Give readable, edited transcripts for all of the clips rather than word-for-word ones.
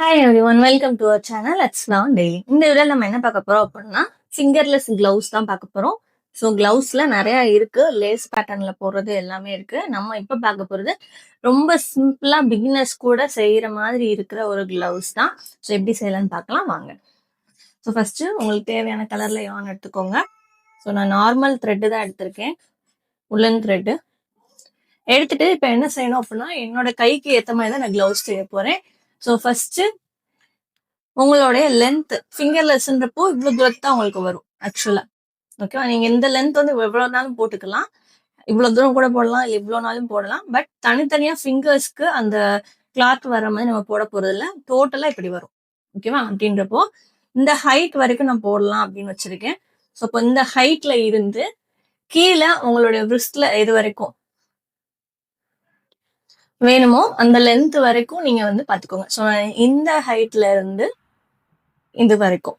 Hi everyone, welcome to our channel let's learn daily. இந்த வீடியோல நம்ம என்ன பார்க்க போறோம் அப்படின்னா ஃபிங்கர்லெஸ் கிளவுஸ் தான் பார்க்க போறோம். ஸோ கிளவுஸ்ல நிறைய இருக்கு, லேஸ் பேட்டர்ன்ல போடுறது எல்லாமே இருக்கு. நம்ம இப்ப பார்க்க போறது ரொம்ப சிம்பிளா பிகினர்ஸ் கூட செய்யற மாதிரி இருக்கிற ஒரு கிளவுஸ் தான். ஸோ எப்படி செய்யலாம்னு பார்க்கலாம் வாங்க. ஸோ ஃபர்ஸ்ட் உங்களுக்கு தேவையான கலர்ல யான் எடுத்துக்கோங்க. ஸோ நான் நார்மல் த்ரெட்டு தான் எடுத்திருக்கேன், உல்லன் த்ரெட்டு எடுத்துட்டு இப்ப என்ன செய்யணும் அப்படின்னா என்னோட கைக்கு ஏத்த மாதிரி தான் நான் கிளவுஸ் செய்ய போறேன். ஸோ ஃபர்ஸ்ட் உங்களுடைய லென்த் ஃபிங்கர்லெஸ்ன்றப்போ இவ்வளவு தூரத்து தான் உங்களுக்கு வரும் ஆக்சுவலா. ஓகேவா, நீங்க இந்த லென்த் வந்து எவ்வளவு நாளும் போட்டுக்கலாம், இவ்வளவு தூரம் கூட போடலாம், எவ்வளவு நாளும் போடலாம். பட் தனித்தனியா ஃபிங்கர்ஸ்க்கு அந்த கிளாத் வர மாதிரி நம்ம போட போறது இல்ல, டோட்டலா இப்படி வரும். ஓகேவா, அப்படின்றப்போ இந்த ஹைட் வரைக்கும் நான் போடலாம் அப்படின்னு வச்சிருக்கேன். ஸோ இப்போ இந்த ஹைட்ல இருந்து கீழே உங்களுடைய விரிஸ்ட்ல எது வரைக்கும் வேணுமோ அந்த லென்த் வரைக்கும் நீங்க வந்து பாத்துக்கோங்க. ஸோ இந்த ஹைட்ல இருந்து இது வரைக்கும்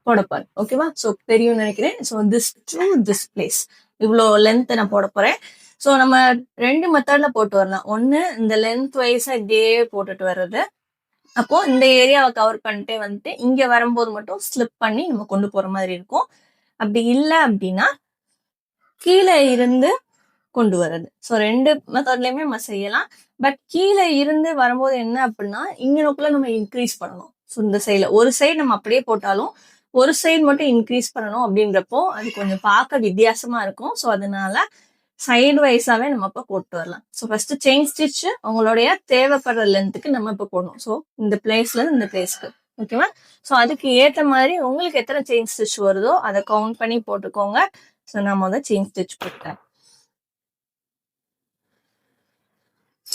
போடப்பாரு. ஓகேவா, ஸோ தெரியும் நினைக்கிறேன். So this to this place இவ்வளோ லென்த் நான் போட போறேன். ஸோ நம்ம ரெண்டு மெத்தட்ல போட்டு வரலாம். ஒன்னு இந்த லென்த் வைஸா இப்படியே போட்டுட்டு வர்றது, அப்போ இந்த ஏரியாவை கவர் பண்ணிட்டே வந்துட்டு இங்க வரும்போது மட்டும் ஸ்லிப் பண்ணி நம்ம கொண்டு போற மாதிரி இருக்கும். அப்படி இல்லை அப்படின்னா கீழே இருந்து கொண்டு வர்றது. ஸோ ரெண்டு மெத்தட்லயுமே நம்ம செய்யலாம். பட் கீழே இருந்து வரும்போது என்ன அப்படின்னா இங்க நோக்குல நம்ம இன்க்ரீஸ் பண்ணணும். ஸோ இந்த சைட்ல ஒரு சைடு நம்ம அப்படியே போட்டாலும் ஒரு சைடு மட்டும் இன்க்ரீஸ் பண்ணணும். அப்படின்றப்போ அது கொஞ்சம் பார்க்க வித்தியாசமா இருக்கும். ஸோ அதனால சைடு வைஸாவே நம்ம இப்ப போட்டு வரலாம். ஸோ ஃபர்ஸ்ட் செயின் ஸ்டிச் உங்களுடைய தேவைப்படுற லென்த்துக்கு நம்ம இப்ப போடணும். ஸோ இந்த பிளேஸ்ல இருந்து இந்த பிளேஸ்க்கு. ஓகேவா, ஸோ அதுக்கு ஏற்ற மாதிரி உங்களுக்கு எத்தனை செயின் ஸ்டிச் வருதோ அதை கவுண்ட் பண்ணி போட்டுக்கோங்க. ஸோ நான் முதல்ல செயின் ஸ்டிச் போட்டேன்.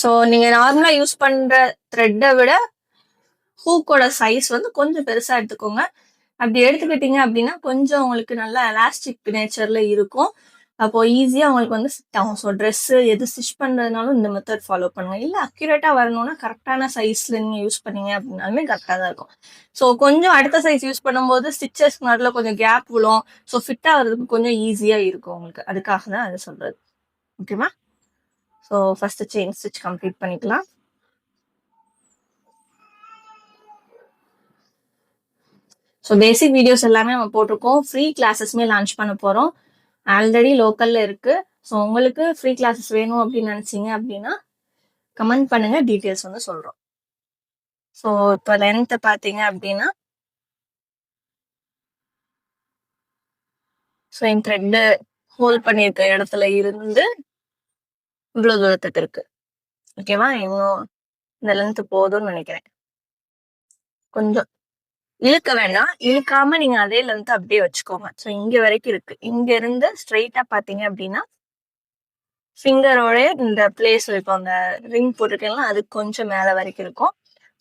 ஸோ நீங்க நார்மலா யூஸ் பண்ற த்ரெட்டை விட ஹூக்கோட சைஸ் வந்து கொஞ்சம் பெருசா எடுத்துக்கோங்க. அப்படி எடுத்துக்கிட்டீங்க அப்படின்னா கொஞ்சம் உங்களுக்கு நல்லா எலாஸ்டிக் நேச்சர்ல இருக்கும். அப்போ ஈஸியா உங்களுக்கு வந்து ஃபிட் ஆகும். ஸோ ட்ரெஸ் எது ஸ்டிச் பண்றதுனாலும் இந்த மெத்தட் ஃபாலோ பண்ணுங்க. இல்லை அக்யூரேட்டா வரணும்னா கரெக்டான சைஸ்ல நீங்க யூஸ் பண்ணீங்க அப்படின்னாலுமே கரெக்டா தான் இருக்கும். ஸோ கொஞ்சம் அடுத்த சைஸ் யூஸ் பண்ணும்போது ஸ்டிச்சஸ் நடுவில் கொஞ்சம் கேப் விழும். ஸோ ஃபிட் ஆகுறதுக்கு கொஞ்சம் ஈஸியா இருக்கும் உங்களுக்கு. அதுக்காக தான் அதை சொல்றது. ஓகேவா, so first chain stitch complete பண்ணிக்கலாம். ஸோ பேசிக் வீடியோஸ் எல்லாமே நம்ம போட்டிருக்கோம். ஃப்ரீ கிளாஸஸ்மே லான்ச் பண்ண போறோம். ஆல்ரெடி லோக்கல்ல இருக்கு. ஸோ உங்களுக்கு ஃப்ரீ கிளாஸஸ் வேணும் அப்படின்னு நினைச்சீங்க அப்படின்னா கமெண்ட் பண்ணுங்க, டீட்டெயில்ஸ் வந்து சொல்றோம். ஸோ இப்போ லென்த் பார்த்தீங்க அப்படின்னா ஸோ என் த்ரெட்டு ஹோல்ட் பண்ணியிருக்க இடத்துல இருந்து இவ்வளவு தூரத்துக்கு இருக்கு. ஓகேவா, இன்னும் இந்த லென்த் போதும்னு நினைக்கிறேன். கொஞ்சம் இழுக்க வேண்டாம், இழுக்காம நீங்க அதே லென்த் அப்படியே வச்சுக்கோங்க. ஸோ இங்க வரைக்கும் இருக்கு. இங்க இருந்து ஸ்ட்ரெயிட்டா பாத்தீங்க அப்படின்னா ஃபிங்கரோட இந்த பிளேஸ் இருக்கும், அந்த ரிங் போட்டிருக்கேன்னா அது கொஞ்சம் மேல வரைக்கும் இருக்கும்.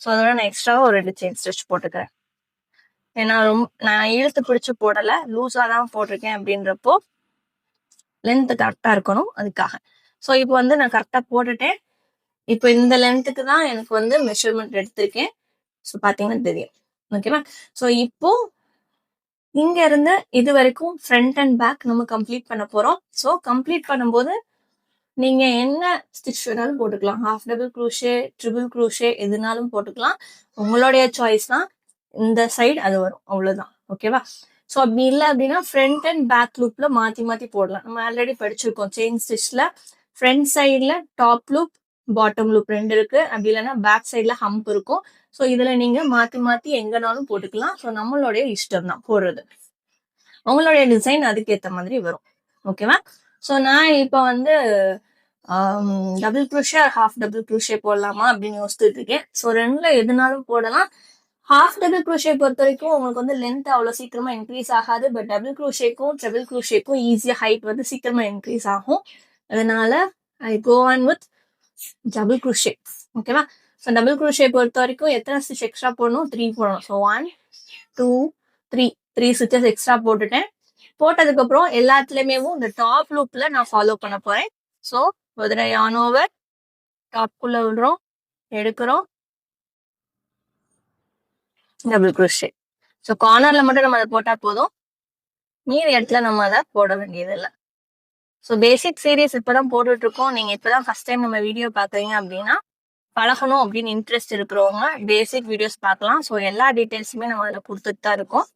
ஸோ அதோட நான் எக்ஸ்ட்ராவா ஒரு 2 செயின் ஸ்டிச் போட்டுக்கிறேன். ஏன்னா நான் இழுத்து பிடிச்சு போடல, லூஸா தான் போட்டிருக்கேன். அப்படின்றப்போ லென்த் கரெக்டா இருக்கணும், அதுக்காக. ஸோ இப்போ வந்து நான் கரெக்டா போட்டுட்டேன். இப்போ இந்த லென்த்துக்கு தான் எனக்கு வந்து மெஷர்மெண்ட் எடுத்திருக்கேன். ஸோ பாத்தீங்கன்னா தெரியும். ஓகேவா, ஸோ இப்போ இங்க இருந்து இது வரைக்கும் ஃப்ரண்ட் அண்ட் பேக் நம்ம கம்ப்ளீட் பண்ண போறோம். ஸோ கம்ப்ளீட் பண்ணும்போது நீங்க என்ன ஸ்டிச் வேணாலும் போட்டுக்கலாம். Half double crochet, triple crochet எதுனாலும் போட்டுக்கலாம். உங்களுடைய சாய்ஸ் தான். இந்த சைடு அது வரும், அவ்வளவுதான். ஓகேவா, ஸோ அப்படி இல்லை அப்படின்னா ஃப்ரண்ட் அண்ட் பேக் லூப்ல மாத்தி மாத்தி போடலாம். நம்ம ஆல்ரெடி படிச்சிருக்கோம் செயின் ஸ்டிச்ல ஃப்ரண்ட் சைட்ல டாப் லூப் பாட்டம் லூப் ரெண்டு இருக்கு. அப்படி இல்லைன்னா பேக் சைட்ல ஹம்ப் இருக்கும். ஸோ இதுல நீங்க மாத்தி மாத்தி எங்கனாலும் போட்டுக்கலாம். ஸோ நம்மளுடைய இஷ்டம் தான் போடுறது, உங்களுடைய டிசைன் அதுக்கு ஏற்ற மாதிரி வரும். ஓகேவா, ஸோ நான் இப்போ வந்து double crochet half double crochet போடலாமா அப்படின்னு யோசிச்சுட்டு இருக்கேன். ஸோ ரெண்டுல எதுனாலும் போடலாம். ஹாஃப் டபுள் க்ரூஷே பொறுத்த வரைக்கும் உங்களுக்கு வந்து லென்த் அவ்வளவு சீக்கிரமா இன்க்ரீஸ் ஆகாது. பட் டபுள் க்ரூஷேக்கும் ட்ரிபிள் க்ரூஷேக்கும் ஈஸியா ஹைட் வந்து சீக்கிரமா இன்க்ரீஸ் ஆகும். அதனால I go on with double crochet. ஓகேவா, ஸோ டபுள் க்ரூஷே பொறுத்த வரைக்கும் எத்தனை ஸ்டிச் எக்ஸ்ட்ரா போடணும்? 3 போடணும். ஸோ 1 2 3 ஸ்டிச்சஸ் எக்ஸ்ட்ரா போட்டுட்டேன். போட்டதுக்கு அப்புறம் எல்லாத்துலயுமே இந்த டாப் லூப்ல நான் ஃபாலோ பண்ண போறேன். ஸோ ஒரு yarn ஓவர் டாப்குள்ள விடுறோம், எடுக்கிறோம், டபுள் க்ரூஷே. ஸோ கார்னர்ல மட்டும் நம்ம அதை போட்டா போதும், மீதி இடத்துல நம்ம அதை போட வேண்டியது இல்லை. ஸோ பேசிக் சீரீஸ் இப்பதான் போட்டுட்டு இருக்கோம். நீங்க இப்பதான் ஃபர்ஸ்ட் டைம் நம்ம வீடியோ பாக்குறீங்க அப்படின்னா பழகணும் அப்படின்னு இன்ட்ரெஸ்ட் இருக்கிறவங்க பேசிக் வீடியோஸ் பார்க்கலாம். ஸோ எல்லா டீட்டெயில்ஸுமே நம்ம அதில் கொடுத்துட்டு தான் இருக்கோம்.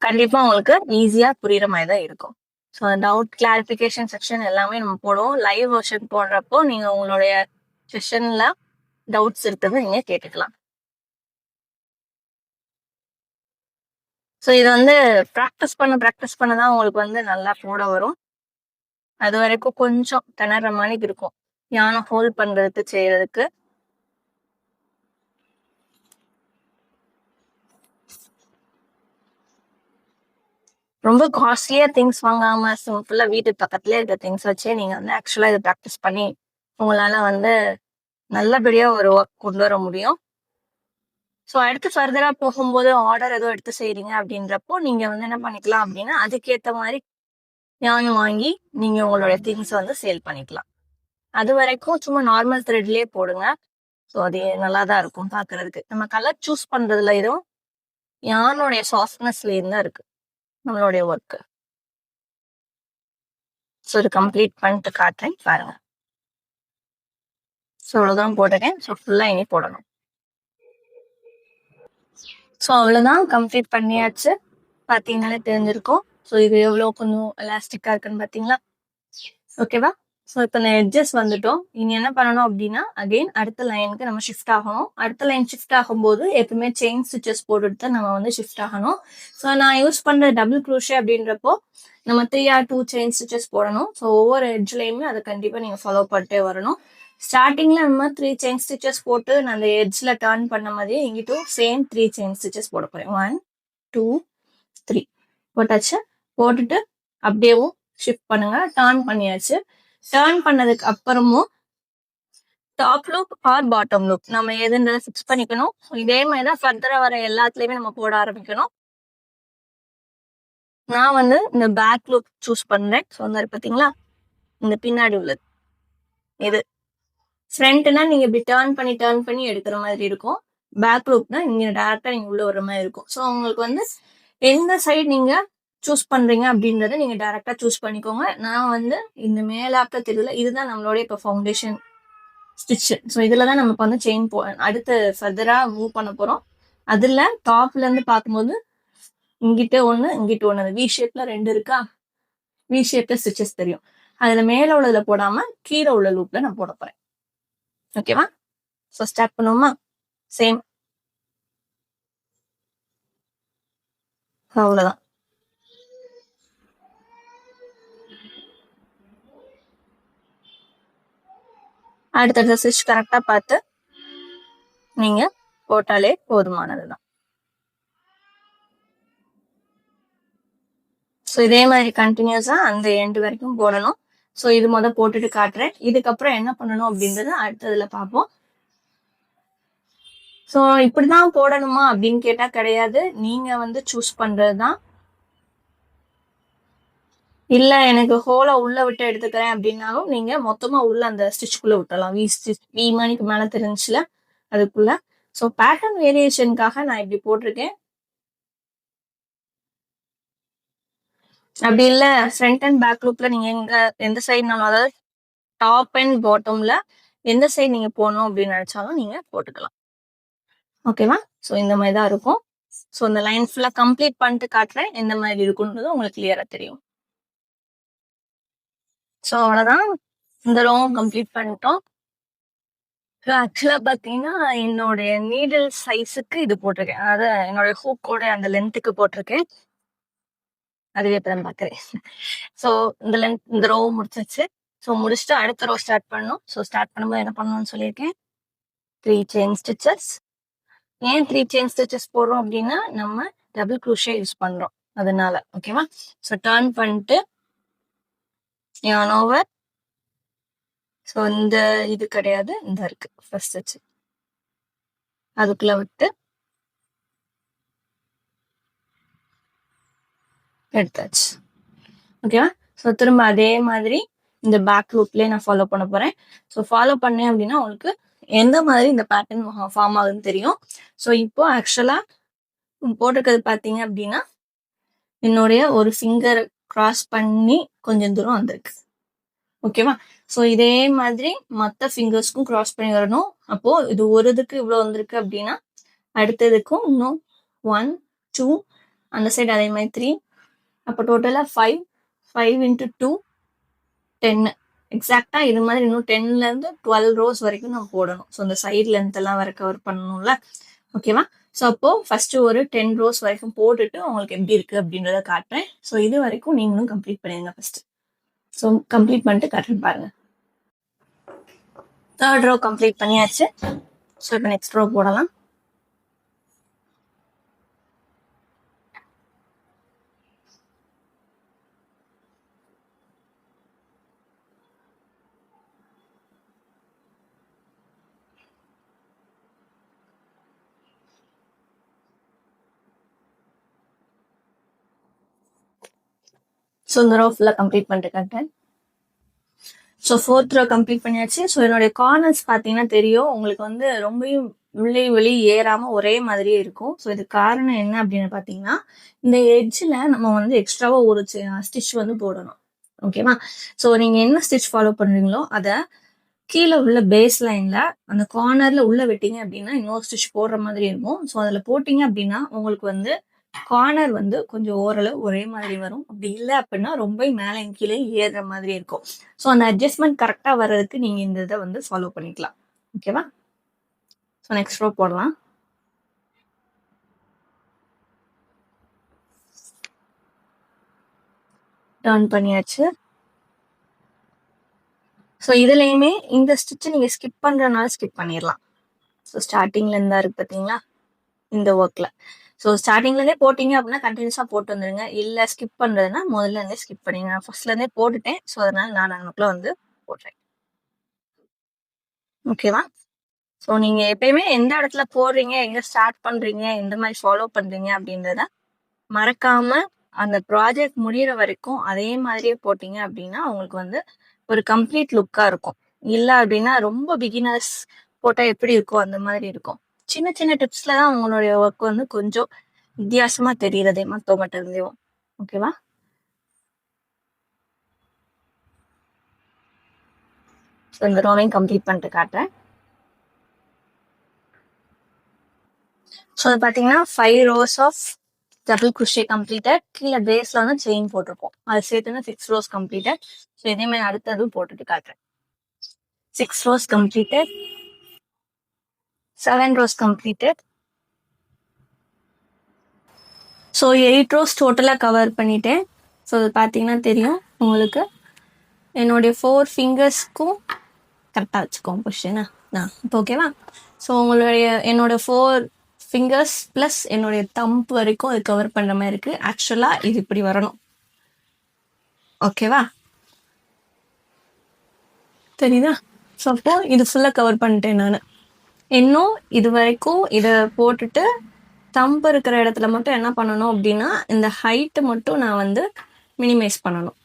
கண்டிப்பா உங்களுக்கு ஈஸியா புரியுற மாதிரி தான் இருக்கும். ஸோ டவுட் கிளாரிஃபிகேஷன் செக்ஷன் எல்லாமே நம்ம போடுவோம். லைவ் வெர்ஷன் போடுறப்போ நீங்க உங்களுடைய செஷன்ல டவுட்ஸ் இருக்கிறது நீங்க கேட்டுக்கலாம். ஸோ இது வந்து ப்ராக்டிஸ் பண்ண தான் உங்களுக்கு நல்லா போட வரும். அது வரைக்கும் கொஞ்சம் திணற மாதிரி இருக்கும் யானை ஹோல்ட் பண்றதுக்கு செய்யறதுக்கு. ரொம்ப காஸ்ட்லியா திங்ஸ் வாங்காம சிம்பிளா வீட்டு பக்கத்துலயே இருக்க திங்ஸ் வச்சே நீங்க ஆக்சுவலா இதை ப்ராக்டிஸ் பண்ணி உங்களால நல்லபடியா ஒரு ஒர்க் கொண்டு வர முடியும். ஸோ அடுத்து ஃபர்தரா போகும்போது ஆர்டர் ஏதோ எடுத்து செய்றீங்க அப்படின்றப்போ நீங்க என்ன பண்ணிக்கலாம் அப்படின்னா அதுக்கேற்ற மாதிரி யானை வாங்கி நீங்க உங்களுடைய திங்ஸ் சேல் பண்ணிக்கலாம். அது வரைக்கும் சும்மா நார்மல் த்ரெட்லயே போடுங்க. ஸோ அது நல்லா தான் இருக்கும் பாக்குறதுக்கு. நம்ம கலர் சூஸ் பண்றதுல இதுவும் யானோடைய சாஃப்ட்னஸ்லேயும் தான் இருக்கு நம்மளுடைய ஒர்க்கு. ஸோ இது கம்ப்ளீட் பண்ணிட்டு காட்டுறேன் பாருங்க. ஸோ அவ்வளோதான் போட்டுட்டேன். ஸோ ஃபுல்லா இனி போடணும். ஸோ அவ்வளோதான் கம்ப்ளீட் பண்ணியாச்சு. பார்த்தீங்கன்னாலே தெரிஞ்சிருக்கும். ஸோ இது எவ்வளோ கொஞ்சம் எலாஸ்டிக்கா இருக்குன்னு பார்த்தீங்களா? ஓகேவா? ஸோ இப்போ இந்த எட்ஜஸ் வந்துட்டோம். இனி என்ன பண்ணணும் அப்படின்னா அகெயின் அடுத்த லைனுக்கு நம்ம ஷிஃப்ட் ஆகணும். அடுத்த லைன் ஷிஃப்ட் ஆகும்போது எப்பவுமே செயின் ஸ்டிச்சஸ் போட்டுட்டு நம்ம ஷிஃப்ட் ஆகணும். ஸோ நான் யூஸ் பண்ற டபுள் க்ரோஷே அப்படின்றப்போ நம்ம 3 or 2 செயின் ஸ்டிச்சஸ் போடணும். ஸோ ஒவ்வொரு எட்ஜ்லையுமே அதை கண்டிப்பா நீங்க ஃபாலோ பண்ணிட்டே வரணும். ஸ்டார்டிங்ல நம்ம 3 செயின் ஸ்டிச்சஸ் போட்டு நான் அந்த எட்ஜ்ல டர்ன் பண்ண மாதிரியே இங்கிட்டும் சேம் 3 செயின் ஸ்டிச்சஸ் போட போறேன். 1 2 3 போட்டாச்சு. போட்டுட்டு அப்படியேவும் ஷிஃப்ட் பண்ணுங்க. டர்ன் பண்ணியாச்சு. டர்ன் பண்ணதுக்கு அப்புறமும் top loop or bottom loop நம்ம எதுன்றதை ஃபிக்ஸ் பண்ணிக்கணும். இதே மாதிரி தான் ஃபர்தரா வர எல்லாத்துலயுமே நம்ம போட ஆரம்பிக்கணும். நான் இந்த பேக் லூப் சூஸ் பண்றேன். ஸோ பாத்தீங்களா இந்த பின்னாடி உள்ளது. இது ஃப்ரண்ட்னா நீங்க இப்படி டர்ன் பண்ணி எடுக்கிற மாதிரி இருக்கும். பேக் லூப்னா இங்க டேரக்டா நீங்க உள்ள வர மாதிரி இருக்கும். ஸோ உங்களுக்கு எந்த சைடு நீங்க சூஸ் பண்றீங்க அப்படின்றத நீங்க டைரக்டா சூஸ் பண்ணிக்கோங்க. நான் இந்த மேலாப்ல தெரியல. இதுதான் நம்மளுடைய இப்போ ஃபவுண்டேஷன் ஸ்டிச். ஸோ இதுலதான் நமக்கு செயின் அடுத்து ஃபர்தரா மூவ் பண்ண போறோம். அதுல டாப்ல இருந்து பார்க்கும்போது இங்கிட்ட ஒண்ணு இங்கிட்ட ஒண்ணு வி ஷேப்ல 2 இருக்கா? வி ஷேப்ல ஸ்டிச்சஸ் தெரியும். அதுல மேல உள்ளதுல போடாம கீழே உள்ள லூப்ல நான் போட போறேன். ஓகேவா? ஸோ ஸ்டார்ட் பண்ணுவோமா? சேம் அவ்வளவுதான். அடுத்தடுத்த ஸ்டிச் கரெக்டா பார்த்து நீங்க போட்டாலே போதுமானதுதான். ஸோ இதே மாதிரி கண்டினியூஸா அந்த எண்டு வரைக்கும் போடணும். ஸோ இது போட்டுட்டு காட்டுறேன். இதுக்கப்புறம் என்ன பண்ணணும் அப்படின்றத அடுத்ததுல பார்ப்போம். ஸோ இப்படிதான் போடணுமா அப்படின்னு கேட்டா கிடையாது. நீங்க சூஸ் பண்றதுதான். இல்ல எனக்கு ஹோலை உள்ள விட்டு எடுத்துக்கிறேன் அப்படின்னாலும் நீங்க மொத்தமா உள்ள அந்த ஸ்டிச்சுக்குள்ள விட்டலாம். வி மணிக்கு மேல தெரிஞ்சுல அதுக்குள்ள. ஸோ பேட்டர்ன் வேரியேஷனுக்காக நான் இப்படி போட்டிருக்கேன். அப்படி இல்ல ஃப்ரண்ட் அண்ட் பேக் லூப்ல நீங்க எந்த சைடுனாலும் அதாவது டாப் அண்ட் பாட்டம்ல எந்த சைடு நீங்க போகணும் அப்படின்னு நினைச்சாலும் நீங்க போட்டுக்கலாம். ஓகேவா? ஸோ இந்த மாதிரி தான் இருக்கும். ஸோ இந்த லைன் ஃபுல்லா கம்ப்ளீட் பண்ணிட்டு காட்டுறேன் எந்த மாதிரி இருக்குன்றது உங்களுக்கு கிளியரா தெரியும். ஸோ அவ்வளவுதான். இந்த ரோவும் கம்ப்ளீட் பண்ணிட்டோம். ஆக்சுவலா பாத்தீங்கன்னா என்னுடைய நீடில் சைஸுக்கு இது போட்டிருக்கேன். அதாவது என்னோட ஹூக்கோட அந்த லென்த்துக்கு போட்டிருக்கேன். அதுவே இப்பதான் பாக்குறேன். ஸோ இந்த ரோ முடிச்சிச்சு. ஸோ முடிச்சுட்டு அடுத்த ரோ ஸ்டார்ட் பண்ணணும். ஸோ ஸ்டார்ட் பண்ணும்போது என்ன பண்ணணும்னு சொல்லியிருக்கேன். 3 செயின் ஸ்டிச்சஸ். ஏன் 3 செயின் ஸ்டிச்சஸ் போடுறோம் அப்படின்னா நம்ம டபுள் க்ரூஷே யூஸ் பண்றோம் அதனால. ஓகேவா? ஸோ டர்ன் பண்ணிட்டு yarn over. ஸோ இந்த இது கிடையாது, இந்த இருக்கு ஃபர்ஸ்ட் ஸ்டிச். அதுக்குள்ள விட்டு எடுத்தாச்சு. ஓகேவா? ஸோ திரும்ப அதே மாதிரி இந்த பேக் லூப்லேயே நான் ஃபாலோ பண்ண போறேன். ஸோ ஃபாலோ பண்ணேன் அப்படின்னா உங்களுக்கு எந்த மாதிரி இந்த பேட்டர்ன் ஃபார்ம் ஆகுதுன்னு தெரியும். ஸோ இப்போ ஆக்சுவலா போட்டிருக்கிறது பார்த்தீங்க அப்படின்னா என்னுடைய ஒரு ஃபிங்கர் கிராஸ் பண்ணி கொஞ்சம் தூரம் வந்திருக்கு. ஓகேவா? ஸோ இதே மாதிரி மற்ற ஃபிங்கர்ஸ்க்கும் கிராஸ் பண்ணி வரணும். அப்போ இது ஒரு இதுக்கு இவ்வளோ வந்திருக்கு அப்படின்னா அடுத்ததுக்கும் இன்னும் 1 2 அந்த சைடு அதே மாதிரி 3 அப்போ டோட்டலாக 5 5 இன்ட்டு 2 10 எக்ஸாக்டா இது மாதிரி இன்னும் 10லேருந்து 12 ரோஸ் வரைக்கும் நம்ம போடணும். ஸோ இந்த சைட் லென்த் எல்லாம் வர கவர் பண்ணணும்ல. ஓகேவா? ஸோ அப்போ ஃபர்ஸ்ட் ஒரு 10 ரோஸ் வரைக்கும் போட்டுட்டு உங்களுக்கு எப்படி இருக்கு அப்படின்றத காட்டுறேன். ஸோ இது வரைக்கும் நீங்களும் கம்ப்ளீட் பண்ணிடுங்க ஃபர்ஸ்ட். ஸோ கம்ப்ளீட் பண்ணிட்டு காட்டுறேன் பாருங்க. தேர்ட் ரோ கம்ப்ளீட் பண்ணியாச்சு. ஸோ இப்போ நெக்ஸ்ட் ரோ போடலாம். ஸோ இந்த ரோ ஃபுல்லாக கம்ப்ளீட் பண்ணிட்டு காட்டுறேன். ஸோ ஃபோர்த் ரோ கம்ப்ளீட் பண்ணியாச்சு. ஸோ என்னுடைய கார்னர்ஸ் பார்த்தீங்கன்னா தெரியும் உங்களுக்கு வந்து ரொம்பவும் உள்ளே வெளியே ஏறாமல் ஒரே மாதிரியே இருக்கும். ஸோ இது காரணம் என்ன அப்படின்னு பார்த்தீங்கன்னா இந்த எட்ஜில் நம்ம வந்து எக்ஸ்ட்ராவாக ஒரு ஸ்டிச் வந்து போடணும். ஓகேவா? ஸோ நீங்கள் என்ன ஸ்டிச் ஃபாலோ பண்ணுறீங்களோ அதை கீழே உள்ள பேஸ் லைன்ல அந்த கார்னர்ல உள்ள விட்டீங்க அப்படின்னா இன்னொரு ஸ்டிச் போடுற மாதிரி இருக்கும். ஸோ அதில் போட்டீங்க அப்படின்னா உங்களுக்கு வந்து கார்னர் வந்து கொஞ்சம் ஓரளவு ஒரே மாதிரி வரும். அப்படி இல்லை அப்படின்னா ரொம்ப மேலே கீழே ஏறுற மாதிரி இருக்கும். ஸோ அந்த அட்ஜஸ்ட்மெண்ட் கரெக்டாக வர்றதுக்கு நீங்க இந்த இதை வந்து ஃபாலோ பண்ணிக்கலாம். ஓகேவா? ஸோ நெக்ஸ்ட் ரோ போடலாம். டர்ன் பண்ணியாச்சு. ஸோ இதுலையுமே இந்த ஸ்டிச் நீங்க ஸ்கிப் பண்றதுனால ஸ்கிப் பண்ணிடலாம். ஸோ ஸ்டார்டிங்ல இருந்தா இருக்கு பார்த்தீங்களா இந்த ஒர்க்ல. ஸோ ஸ்டார்டிங்லேருந்தே போட்டிங்க அப்படின்னா கண்டினியூஸாக போட்டு வந்துடுங்க. இல்லை ஸ்கிப் பண்ணுறதுனா முதல்ல இருந்தே ஸ்கிப் பண்ணிங்க. நான் ஃபர்ஸ்ட்லேருந்தே போட்டுட்டேன். ஸோ அதனால நான் நமக்குள்ள வந்து போடுறேன். ஓகேவா? ஸோ நீங்கள் எப்பயுமே எந்த இடத்துல போடுறீங்க, எங்கே ஸ்டார்ட் பண்ணுறீங்க, எந்த மாதிரி ஃபாலோ பண்ணுறீங்க அப்படின்றத மறக்காம அந்த ப்ராஜெக்ட் முடிகிற வரைக்கும் அதே மாதிரியே போட்டிங்க அப்படின்னா உங்களுக்கு வந்து ஒரு கம்ப்ளீட் லுக்காக இருக்கும். இல்லை அப்படின்னா ரொம்ப பிகினர்ஸ் போட்டால் எப்படி இருக்கும் அந்த மாதிரி இருக்கும். சின்ன சின்ன டிப்ஸ்ல தான் உங்களுடைய ஒர்க் வந்து கொஞ்சம் வித்தியாசமா தெரியறதே மற்றவங்ககிட்ட இருந்தேயும். ஓகேவா? ஸோ இந்த ரோவையும் கம்ப்ளீட் பண்ணிட்டு காட்டுறேன். ஸோ அது பார்த்தீங்கன்னா 5 rows of double crochet completed. கீழே பேஸ்ல வந்து செயின் போட்டிருப்போம். அது சேர்த்துனா 6 rows கம்ப்ளீட்டட். ஸோ இதே மாதிரி அடுத்தது போட்டுட்டு காட்டுறேன். 6 rows completed, 7 rows completed. So 8 rows டோட்டலாக கவர் பண்ணிட்டேன். ஸோ அது பார்த்தீங்கன்னா தெரியும் உங்களுக்கு. என்னுடைய 4 ஃபிங்கர்ஸ்க்கும் கரெக்டாக வச்சுக்கோங்க பொசிஷனா. இப்போ ஓகேவா? ஸோ என்னோட 4 ஃபிங்கர்ஸ் ப்ளஸ் என்னுடைய தம்ப் வரைக்கும் அது கவர் பண்ணுற மாதிரி இருக்குது. ஆக்சுவலாக இது இப்படி வரணும். ஓகேவா? தெரியுதா? ஸோ அப்போ இது ஃபுல்லாக கவர் பண்ணிட்டேன் நான். இன்னும் இது வரைக்கும் இதை போட்டுட்டு தம்பு இருக்கிற இடத்துல மட்டும் என்ன பண்ணணும் அப்படின்னா இந்த ஹைட்டு மட்டும் நான் வந்து மினிமைஸ் பண்ணணும்.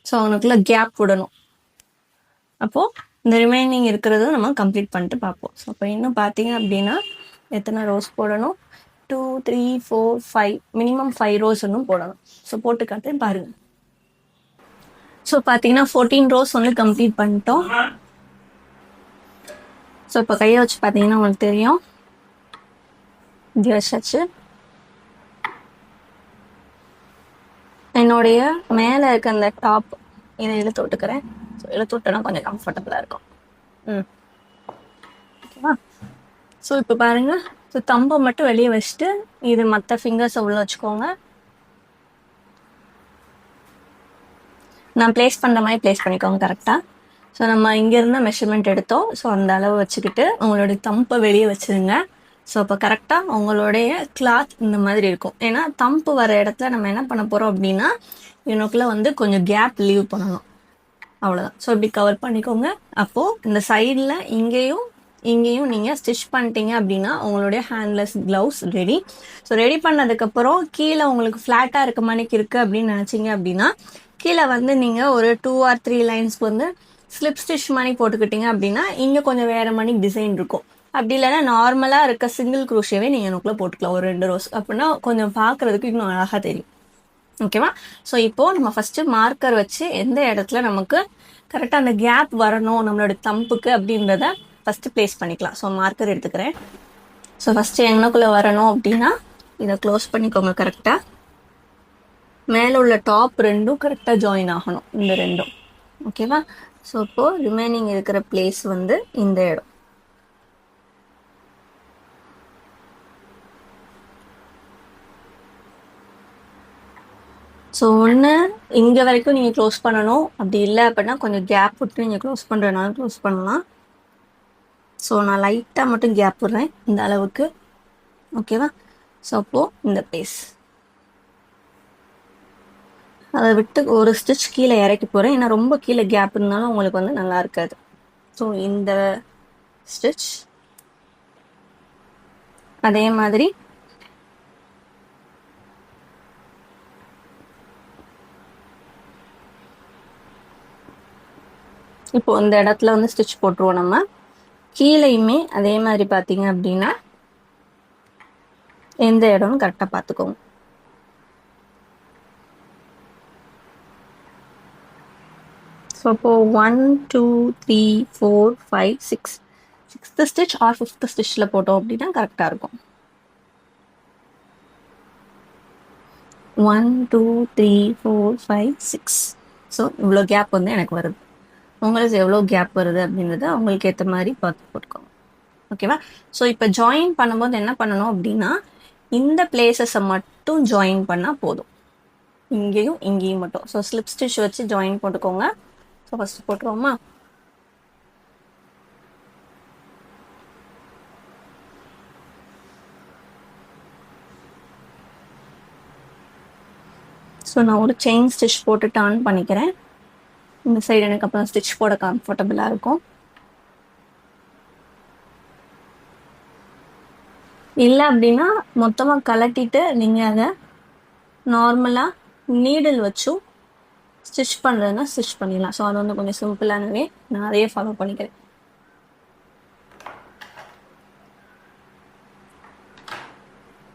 ஸோ அவனுக்குள்ள கேப் விடணும். அப்போது இந்த ரிமைனிங் இருக்கிறது நம்ம கம்ப்ளீட் பண்ணிட்டு பார்ப்போம். ஸோ அப்போ இன்னும் பார்த்தீங்க அப்படின்னா எத்தனை ரோஸ் போடணும்? 2 3 4 5 மினிமம் 5 rows இன்னும் போடணும். ஸோ போட்டு காட்டுறேன் பாருங்கள். ஸோ பார்த்தீங்கன்னா 14 rows வந்து கம்ப்ளீட் பண்ணிட்டோம். ஸோ இப்போ கையை வச்சு பார்த்தீங்கன்னா உங்களுக்கு தெரியும் இப்படி வச்சாச்சு. என்னுடைய மேலே இருக்க அந்த டாப் இதை இழுத்து விட்டுக்கிறேன். ஸோ இழுத்து விட்டோன்னா கொஞ்சம் கம்ஃபர்டபுளாக இருக்கும். ஓகேவா? ஸோ இப்போ பாருங்க. ஸோ தம்பை மட்டும் வெளியே வச்சுட்டு இது மற்ற ஃபிங்கர்ஸை உள்ள வச்சுக்கோங்க. நான் பிளேஸ் பண்ணுற மாதிரி பிளேஸ் பண்ணிக்கோங்க கரெக்டாக. ஸோ நம்ம இங்கேருந்து மெஷர்மெண்ட் எடுத்தோம். ஸோ அந்த அளவு வச்சுக்கிட்டு உங்களுடைய தம்பை வெளியே வச்சுருங்க. ஸோ அப்போ கரெக்டாக உங்களுடைய கிளாத் இந்த மாதிரி இருக்கும். ஏன்னா தம்பு வர இடத்துல நம்ம என்ன பண்ண போகிறோம் அப்படின்னா எனக்குள்ள வந்து கொஞ்சம் கேப் லீவ் பண்ணணும். அவ்வளோதான். ஸோ இப்படி கவர் பண்ணிக்கோங்க. அப்போது இந்த சைடில் இங்கேயும் நீங்கள் ஸ்டிச் பண்ணிட்டீங்க அப்படின்னா உங்களுடைய handless gloves ready. So ready பண்ணதுக்கப்புறம் கீழே உங்களுக்கு ஃப்ளாட்டாக இருக்க மாதிரிக்கு இருக்குது அப்படின்னு நினச்சிங்க அப்படின்னா கீழே வந்து நீங்கள் ஒரு 2 or 3 லைன்ஸ்க்கு வந்து ஸ்லிப் ஸ்டிச் மாதிரி போட்டுக்கிட்டீங்க அப்படின்னா இங்கே கொஞ்சம் வேறு மாதிரி டிசைன் இருக்கும். அப்படி இல்லைன்னா நார்மலாக இருக்க சிங்கிள் குரோஷேவே நீங்கள் எனக்குள்ளே போட்டுக்கலாம் ஒரு 2 rows. அப்படின்னா கொஞ்சம் பார்க்குறதுக்கு இன்னும் அழகாக தெரியும். ஓகேவா? ஸோ இப்போது நம்ம ஃபஸ்ட்டு மார்க்கர் வச்சு எந்த இடத்துல நமக்கு கரெக்டாக அந்த கேப் வரணும் நம்மளோட தம்புக்கு அப்படின்றத ஃபஸ்ட்டு ப்ளேஸ் பண்ணிக்கலாம். ஸோ மார்க்கர் எடுத்துக்கிறேன். ஸோ ஃபஸ்ட்டு எங்கனக்குள்ளே வரணும் அப்படின்னா இதை க்ளோஸ் பண்ணிக்கோங்க. கரெக்டாக மேலே உள்ள டாப் ரெண்டும் கரெக்டாக ஜாயின் ஆகணும், இந்த ரெண்டும். ஓகேவா? ஸோ இப்போது ரிமைனிங் இருக்கிற பிளேஸ் வந்து இந்த இடம். ஸோ ஒன்று இங்கே வரைக்கும் நீங்கள் க்ளோஸ் பண்ணணும். அப்படி இல்லை அப்படின்னா கொஞ்சம் கேப் விட்டு நீங்கள் க்ளோஸ் பண்ணுறதுனால க்ளோஸ் பண்ணலாம். ஸோ நான் லைட்டாக மட்டும் கேப் விட்றேன் இந்த அளவுக்கு. ஓகேவா? ஸோ அப்போது இந்த பிளேஸ் அதை விட்டு ஒரு ஸ்டிச் கீழே இறக்கி போகிறேன். ஏன்னா ரொம்ப கீழே கேப் இருந்தாலும் உங்களுக்கு வந்து நல்லா இருக்காது. ஸோ இந்த ஸ்டிச் அதே மாதிரி இப்போ இந்த இடத்துல வந்து ஸ்டிச் போட்டுருவோம். நம்ம கீழேயுமே அதே மாதிரி பார்த்தீங்க அப்படின்னா எந்த இடம்னு கரெக்டாக பார்த்துக்கோங்க. ஸோ இப்போது 1 2 3 4 5 6 6th ஸ்டிச் ஆர் 5th ஸ்டிச்சில் போட்டோம் அப்படின்னா கரெக்டாக இருக்கும். 1 2 3 4 5 6. ஸோ இவ்வளோ கேப் வந்து எனக்கு வருது. உங்களுக்கு எவ்வளோ கேப் வருது அப்படின்றத உங்களுக்கு ஏற்ற மாதிரி பார்த்து போட்டுக்கோங்க. ஓகேவா? ஸோ இப்போ ஜாயின் பண்ணும்போது என்ன பண்ணணும் அப்படின்னா இந்த பிளேசஸை மட்டும் ஜாயின் பண்ணால் போதும். இங்கேயும் இங்கேயும் மட்டும். ஸோ ஸ்லிப் ஸ்டிச் வச்சு ஜாயின் போட்டுக்கோங்க. ஸோ ஃபஸ்ட்டு போட்டுருவோமா? ஸோ நான் ஒரு செயின் ஸ்டிச் போட்டு டர்ன் பண்ணிக்கிறேன். இந்த சைடு எனக்கு அப்புறம் ஸ்டிச் போட கம்ஃபர்டபுளாக இருக்கும். இல்லை அப்படின்னா மொத்தமாக கலட்டிட்டு நீங்கள் அதை நார்மலாக நீடில் வச்சும் ஸ்டிச் பண்ணுறதுன்னா ஸ்டிச் பண்ணிடலாம். ஸோ அது வந்து கொஞ்சம் சிம்பிளானவே நான் அதையே ஃபாலோ பண்ணிக்கிறேன்.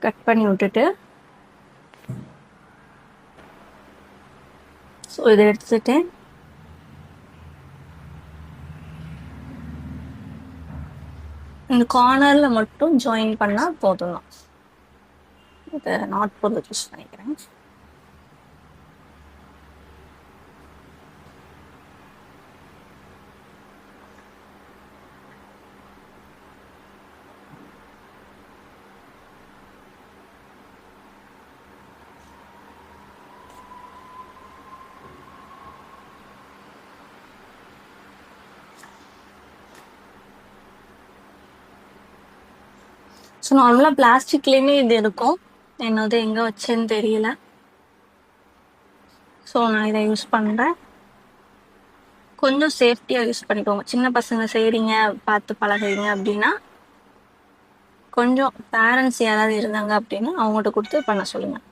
கட் பண்ணி விட்டுட்டு ஸோ இதை எடுத்துட்டேன். இந்த கார்னரில் மட்டும் ஜாயின் பண்ணால் போதும் தான். இதை நாட் போட்டு யூஸ் பண்ணிக்கிறேன். ஸோ நார்மலாக பிளாஸ்டிக்லேயுமே இது இருக்கும். என்னது எங்கே வச்சேன்னு தெரியல. ஸோ நான் இதை யூஸ் பண்ணுறேன். கொஞ்சம் சேஃப்டியாக யூஸ் பண்ணிக்கோங்க. சின்ன பசங்க செய்கிறீங்க, பார்த்து பழகுறீங்க அப்படின்னா கொஞ்சம் பேரண்ட்ஸ் யாராவது இருந்தாங்க அப்படின்னா அவங்கள்ட்ட கொடுத்து பண்ண சொல்லுங்கள்.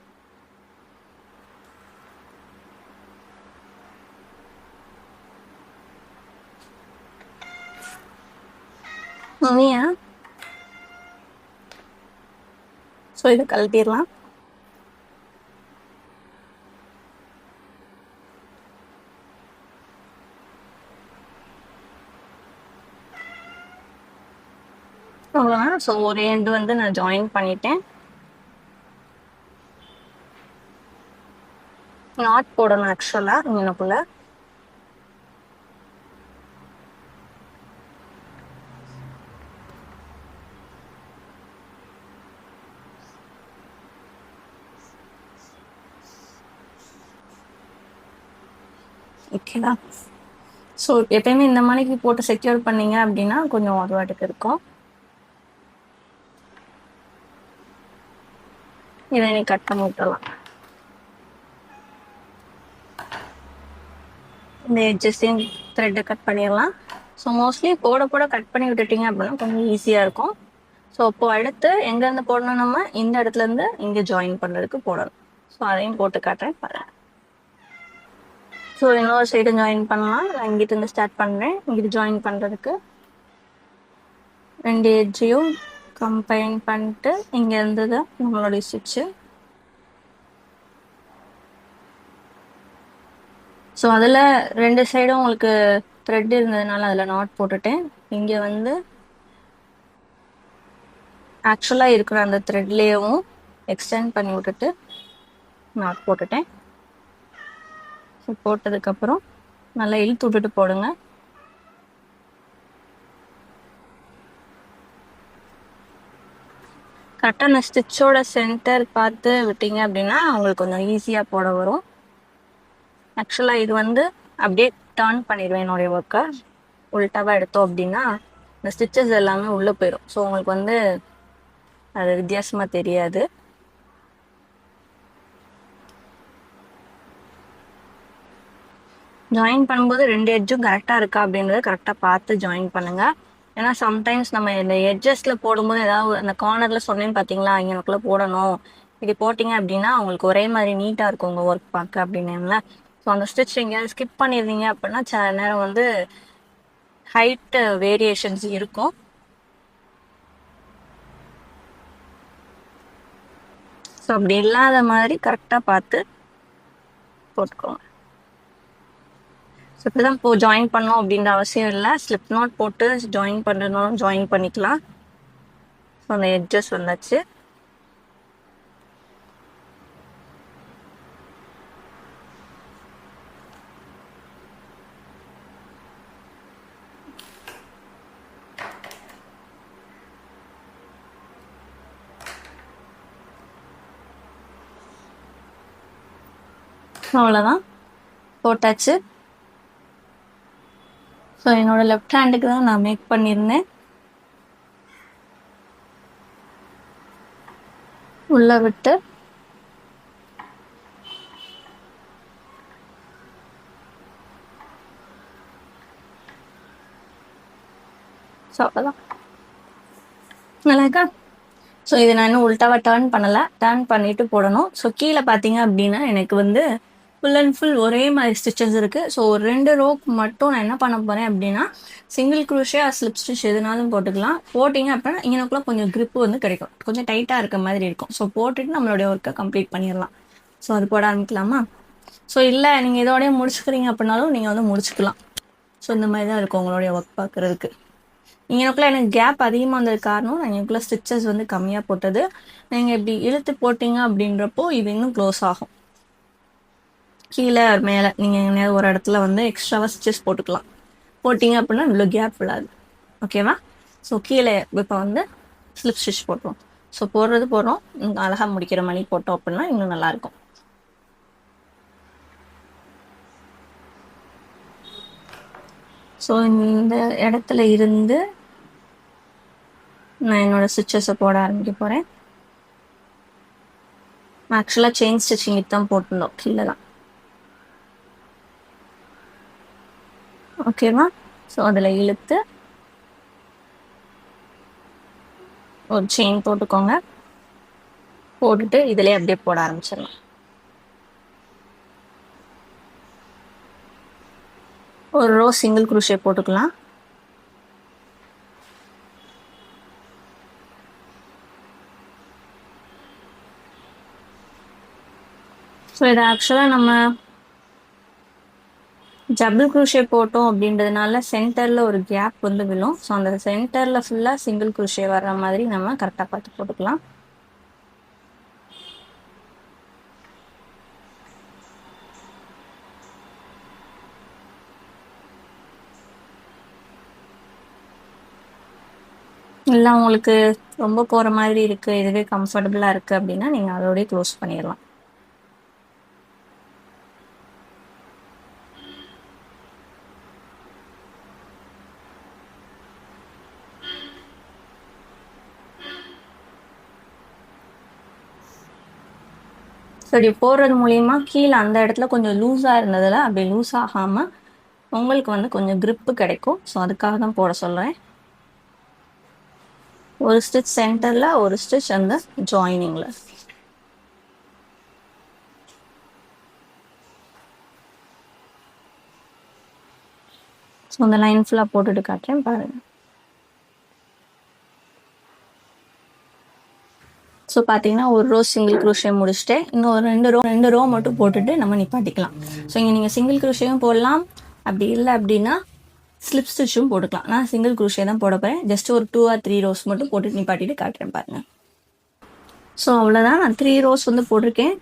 ஸோ இதை கழட்டிடலாம். அவ்வளோதான். ஸோ ஒரு எண்டு வந்து நான் ஜாயின் பண்ணிட்டேன். நாட் போடணும் ஆக்சுவலாக எனக்குள்ள. ஓகேவா? ஸோ எப்பயுமே இந்த மாதிரிக்கு போட்டு செக்யூர் பண்ணீங்க அப்படின்னா கொஞ்சம் ஒரு வாட்டுக்கு இருக்கும். இதை நீ கட் பண்ணி விட்டுலாம். இந்த எட்ஜஸையும் த்ரெட்டை கட் பண்ணிடலாம். ஸோ மோஸ்ட்லி போட போட கட் பண்ணி விட்டுட்டீங்க அப்படின்னா கொஞ்சம் ஈஸியாக இருக்கும். ஸோ அப்போது அடுத்து எங்கேருந்து போடணும், நம்ம இந்த இடத்துலேருந்து இங்கே ஜாயின் பண்ணுறதுக்கு போடணும். ஸோ அதையும் போட்டு காட்டுறேன் பாருங்க. ஸோ இன்னொரு சைடு ஜாயின் பண்ணலாம். நான் இங்கிட்ட இருந்து ஸ்டார்ட் பண்ணுறேன். இங்கிட்டு ஜாயின் பண்ணுறதுக்கு 2 எட்ஜையும் கம்பைன் பண்ணிட்டு இங்கே இருந்தது நம்மளுடைய ஸ்டிச்சு. ஸோ அதில் 2 சைடும் உங்களுக்கு த்ரெட் இருந்ததுனால அதில் நாட் போட்டுட்டேன். இங்கே வந்து ஆக்சுவலாக இருக்கிற அந்த த்ரெட்லேயும் எக்ஸ்டெண்ட் பண்ணி விட்டுட்டு நாட் போட்டுட்டேன். ஸோ போட்டதுக்கப்புறம் நல்லா இழுத்து விட்டுட்டு போடுங்க. கரெக்டாக அந்த ஸ்டிச்சோட சென்டர் பார்த்து விட்டீங்க அப்படின்னா உங்களுக்கு கொஞ்சம் ஈஸியாக போட வரும். ஆக்சுவலாக இது வந்து அப்படியே டர்ன் பண்ணிடுவேன் என்னுடைய ஒர்க்கை. உள்டாவாக எடுத்தோம் அப்படின்னா இந்த ஸ்டிச்சஸ் எல்லாமே உள்ளே போயிடும். ஸோ உங்களுக்கு வந்து அது வித்தியாசமாக தெரியாது. ஜாயின் பண்ணும்போது 2 எட்ஜும் கரெக்டாக இருக்கா அப்படின்றத கரெக்டாக பார்த்து ஜாயின் பண்ணுங்கள். ஏன்னா சம்டைம்ஸ் நம்ம இந்த எட்ஜஸில் போடும்போது ஏதாவது அந்த கார்னரில் சொன்னேன்னு பார்த்தீங்களா, இங்கனக்குள்ளே போடணும், இப்படி போட்டிங்க அப்படின்னா உங்களுக்கு ஒரே மாதிரி நீட்டாக இருக்கும் உங்கள் ஒர்க் பார்க்க அப்படின்னேம்ல. ஸோ அந்த ஸ்டிச் எங்கேயாவது ஸ்கிப் பண்ணியிருந்தீங்க அப்படின்னா சில நேரம் வந்து ஹைட் வேரியேஷன்ஸ் இருக்கும். ஸோ அப்படி இல்லாத மாதிரி கரெக்டாக பார்த்து போட்டுக்கோங்க. ஸோ இப்படி தான் இப்போ ஜாயின் பண்ணோம் அப்படின்ற அவசியம் இல்லை. ஸ்லிப் நாட் போட்டு ஜாயின் பண்ணணும், ஜாயின் பண்ணிக்கலாம். ஸோ அந்த எட்ஜஸ் வந்தாச்சு. அவ்வளோதான், போட்டாச்சு. ஸோ என்னோட லெஃப்ட் ஹேண்டுக்கு தான் நான் மேக் பண்ணியிருந்தேன். உள்ள விட்டு ஸோ அவ்வளோதான், நல்லா இருக்கா? ஸோ இதை நான் இன்னும் உள்டாவாக டர்ன் பண்ணலை, டர்ன் பண்ணிவிட்டு போடணும். ஸோ கீழே பார்த்தீங்க அப்படின்னா எனக்கு வந்து ஃபுல் அண்ட் ஃபுல் ஒரே மாதிரி ஸ்டிச்சஸ் இருக்குது. ஸோ ஒரு 2 ரோக்கு மட்டும் நான் என்ன பண்ண போகிறேன் அப்படின்னா சிங்கிள் க்ரூஷே ஸ்லிப் ஸ்டிச் எதுனாலும் போட்டுக்கலாம். போட்டிங்க அப்படின்னா இங்கனக்குள்ள கொஞ்சம் grip வந்து கிடைக்கும், கொஞ்சம் டைட்டாக இருக்க மாதிரி இருக்கும். ஸோ போட்டுட்டு நம்மளுடைய ஒர்க்கை கம்ப்ளீட் பண்ணிடலாம். ஸோ அது போட ஆரம்பிக்கலாமா? ஸோ இல்லை நீங்கள் இதோடய முடிச்சுக்கிறீங்க அப்படின்னாலும் நீங்கள் வந்து முடிச்சுக்கலாம். ஸோ இந்த மாதிரி தான் இருக்கும் உங்களுடைய ஒர்க் பார்க்குறதுக்கு. இங்கனக்குள்ளே எனக்கு கேப் அதிகமாக இருந்தது காரணம் நான் இங்கனக்குள்ளே ஸ்டிச்சஸ் வந்து கம்மியாக போட்டது. நீங்கள் இப்படி இழுத்து போட்டிங்க அப்படின்றப்போ இது இன்னும் க்ளோஸ் ஆகும். கீழே மேலே நீங்கள் எங்கேயாவது ஒரு இடத்துல வந்து எக்ஸ்ட்ராவாக ஸ்டிச்சஸ் போட்டுக்கலாம். போட்டிங்க அப்படின்னா இவ்வளோ கேப் விடாது. ஓகேவா? ஸோ கீழே இப்போ வந்து ஸ்லிப் ஸ்டிச் போட்டுருவோம். ஸோ போடுறோம் அழகாக முடிக்கிற மாதிரி போட்டோம் அப்படின்னா இன்னும் நல்லாயிருக்கும். ஸோ இந்த இடத்துல இருந்து நான் என்னோட ஸ்டிச்சஸை போட ஆரம்பிக்க போகிறேன். ஆக்சுவலாக செயின் ஸ்டிச்சிங் தான் போட்டிருந்தோம், கீழே தான். ஓகேவா? ஸோ அதில் இழுத்து ஒரு செயின் போட்டுக்கோங்க. போட்டுட்டு இதிலே அப்படியே போட ஆரம்பிச்சிடலாம். ஒரு ரோ சிங்கிள் குரூஷே போட்டுக்கலாம். ஸோ இதை ஆக்சுவலாக நம்ம டபுள் குரூஷே போட்டோம் அப்படின்றதுனால சென்டரில் ஒரு கேப் வந்து விழும். ஸோ அந்த சென்டரில் ஃபுல்லாக சிங்கிள் குரூஷே வர்ற மாதிரி நம்ம கரெக்டாக பார்த்து போட்டுக்கலாம். இல்லை உங்களுக்கு ரொம்ப போகிற மாதிரி இருக்குது, இதுவே கம்ஃபர்டபுளாக இருக்குது அப்படின்னா நீங்கள் அதோடய க்ளோஸ் பண்ணிடலாம். ஸோ இப்படி போடுறது மூலிமா கீழே அந்த இடத்துல கொஞ்சம் லூஸாக இருந்ததில் அப்படி லூஸ் ஆகாமல் உங்களுக்கு வந்து கொஞ்சம் க்ரிப்பு கிடைக்கும். ஸோ அதுக்காக தான் போட சொல்கிறேன். ஒரு ஸ்டிச் சென்டரில், ஒரு ஸ்டிச் அந்த ஜாயினிங்கில். ஸோ அந்த லைன் ஃபுல்லாக போட்டுட்டு காட்டுறேன் பாருங்கள். ஸோ பார்த்தீங்கன்னா ஒரு ரோ சிங்கிள் க்ரோஷே முடிச்சுட்டு இன்னும் ஒரு ரெண்டு ரோ மட்டும் போட்டுட்டு நம்ம நிப்பாட்டிக்கலாம். ஸோ இங்கே நீங்கள் சிங்கிள் க்ரோஷேயும் போடலாம், அப்படி இல்லை அப்படின்னா ஸ்லிப் ஸ்டிச்சும் போட்டுக்கலாம். நான் சிங்கிள் க்ரோஷே தான் போட போகிறேன். ஜஸ்ட் ஒரு 2 or 3 ரோஸ் மட்டும் போட்டு நிப்பாட்டிட்டு காட்டுறேன் பாருங்கள். ஸோ அவ்வளோதான், நான் 3 ரோஸ் வந்து போட்டிருக்கேன்.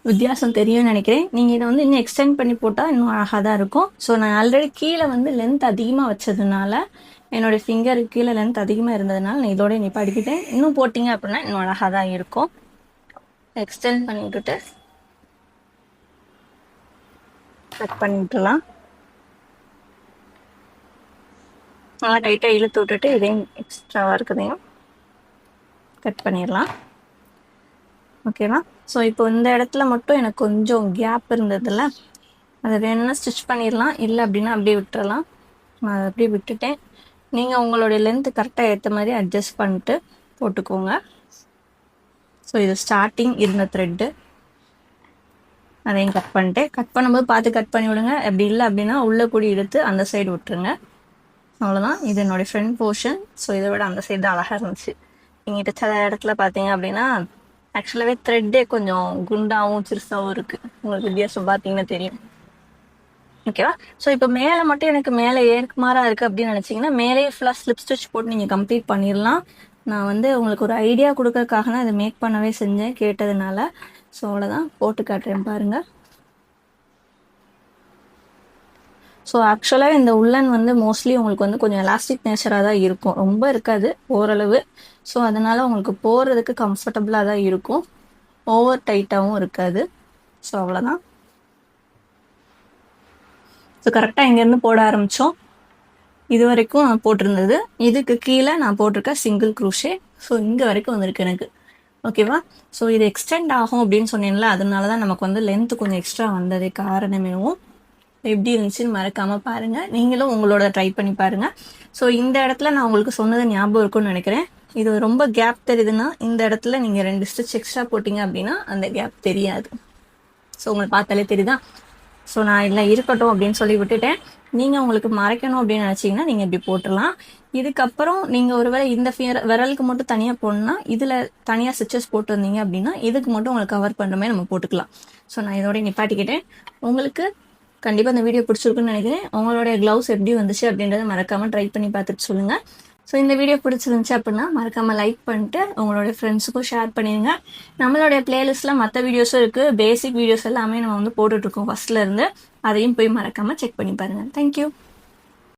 வித்தியாசம் தெரியும்னு நினைக்கிறேன். நீங்கள் இதை வந்து இன்னும் எக்ஸ்டெண்ட் பண்ணி போட்டால் இன்னும் அழகாக தான் இருக்கும். ஸோ நான் ஆல்ரெடி கீழே வந்து லென்த் அதிகமாக வச்சதுனால, என்னோடய ஃபிங்கருக்கு கீழே லென்த் அதிகமாக இருந்ததுனால நான் இதோட நிப்பாட்டிக்கிட்டேன். இன்னும் போட்டிங்க அப்படின்னா இன்னும் அழகாக தான் இருக்கும். எக்ஸ்டெண்ட் பண்ணி விட்டுட்டு கட் பண்ணிட்டுலாம் நல்லா டைட்டாக இழுத்து விட்டுட்டு இதையும் எக்ஸ்ட்ராவாக இருக்குதையும் கட் பண்ணிடலாம். ஓகேவா? ஸோ இப்போ இந்த இடத்துல மட்டும் எனக்கு கொஞ்சம் கேப் இருந்ததில்ல, அதை வேணும்னா ஸ்டிச் பண்ணிடலாம், இல்லை அப்படின்னா அப்படியே விட்டுறலாம். நான் அதை அப்படியே விட்டுட்டேன். நீங்கள் உங்களுடைய லென்த்து கரெக்டாக ஏற்ற மாதிரி அட்ஜஸ்ட் பண்ணிட்டு போட்டுக்கோங்க. ஸோ இது ஸ்டார்டிங் இருந்த த்ரெட்டு, அதையும் கட் பண்ணிட்டேன். கட் பண்ணும்போது பார்த்து கட் பண்ணி விடுங்க. அப்படி இல்லை அப்படின்னா உள்ளே கூடி எடுத்து அந்த சைடு விட்டுருங்க. அவ்வளோதான், இது என்னுடைய ஃப்ரண்ட் போர்ஷன். ஸோ இதை விட அந்த சைடு அழகாக இருந்துச்சு. எங்கிட்ட சில இடத்துல பார்த்தீங்க அப்படின்னா ஆக்சுவலாகவே த்ரெட்டே கொஞ்சம் குண்டாகவும் சிறுசாகவும் இருக்குது. உங்களுக்கு வித்தியாசம் பார்த்தீங்கன்னா தெரியும். ஓகேவா? ஸோ இப்போ மேலே மட்டும் எனக்கு மேலே ஏற்குமாறாக இருக்குது அப்படின்னு நினச்சிங்கன்னா மேலே ஃபுல்லாக ஸ்லிப் ஸ்டிச் போட்டு நீங்கள் கம்ப்ளீட் பண்ணிடலாம். நான் வந்து உங்களுக்கு ஒரு ஐடியா கொடுக்கறதுக்காக தான் இதை மேக் பண்ணவே செஞ்சேன் கேட்டதுனால. ஸோ அவ்வளோதான், போட்டு காட்டுறேன் பாருங்கள். ஸோ ஆக்சுவலாக இந்த உள்ளன் வந்து மோஸ்ட்லி உங்களுக்கு வந்து கொஞ்சம் எலாஸ்டிக் நேச்சராக தான் இருக்கும், ரொம்ப இருக்காது, ஓரளவு. ஸோ அதனால் உங்களுக்கு போகிறதுக்கு கம்ஃபர்டபுளாக தான் இருக்கும், ஓவர் டைட்டாகவும் இருக்காது. ஸோ அவ்வளோதான். ஸோ கரெக்டாக இங்கேருந்து போட ஆரம்பித்தோம். இது வரைக்கும் நான் போட்டிருந்தது, இதுக்கு கீழே நான் போட்டிருக்க சிங்கிள் க்ரூஷே. ஸோ இங்கே வரைக்கும் வந்திருக்கு எனக்கு. ஓகேவா? ஸோ இது எக்ஸ்டெண்ட் ஆகும் அப்படின்னு சொன்னேன்ல, அதனால தான் நமக்கு வந்து லென்த்து கொஞ்சம் எக்ஸ்ட்ரா வந்ததே காரணமேவும். எப்படி இருந்துச்சுன்னு மறக்காமல் பாருங்கள், நீங்களும் உங்களோட ட்ரை பண்ணி பாருங்கள். ஸோ இந்த இடத்துல நான் உங்களுக்கு சொன்னது ஞாபகம் இருக்கும்னு நினைக்கிறேன். இது ரொம்ப கேப் தெரியுதுன்னா இந்த இடத்துல நீங்கள் 2 ஸ்டிச் எக்ஸ்ட்ரா போட்டிங்க அப்படின்னா அந்த கேப் தெரியாது. ஸோ உங்களுக்கு பார்த்தாலே தெரியுதா? ஸோ நான் இல்லை இருக்கட்டும் அப்படின்னு சொல்லி விட்டுட்டேன். நீங்கள் உங்களுக்கு மறைக்கணும் அப்படின்னு நினச்சிங்கன்னா நீங்கள் இப்படி போட்டுடலாம். இதுக்கப்புறம் நீங்கள் ஒருவேளை இந்த விரலுக்கு மட்டும் தனியாக போடணும்னா இதில் தனியாக ஸ்டிச்சஸ் போட்டு வந்தீங்க அப்படின்னா இதுக்கு மட்டும் உங்களுக்கு கவர் பண்ணுற மாதிரி நம்ம போட்டுக்கலாம். ஸோ நான் இதோட நிப்பாட்டிக்கிட்டேன். உங்களுக்கு கண்டிப்பாக இந்த வீடியோ பிடிச்சிருக்குன்னு நினைக்கிறேன். உங்களுடைய க்ளவுஸ் எப்படி வந்துச்சு அப்படின்றத மறக்காமல் ட்ரை பண்ணி பார்த்துட்டு சொல்லுங்கள். ஸோ இந்த வீடியோ பிடிச்சிருந்துச்சு அப்படின்னா மறக்காமல் லைக் பண்ணிட்டு உங்களுடைய ஃப்ரெண்ட்ஸுக்கும் ஷேர் பண்ணிடுங்க. நம்மளுடைய பிளேலிஸ்ட்டில் மற்ற வீடியோஸும் இருக்குது, பேசிக் வீடியோஸ் எல்லாமே நம்ம வந்து போட்டுட்ருக்கோம் ஃபஸ்ட்லேருந்து. அதையும் போய் மறக்காமல் செக் பண்ணி பாருங்கள். தேங்க்யூ.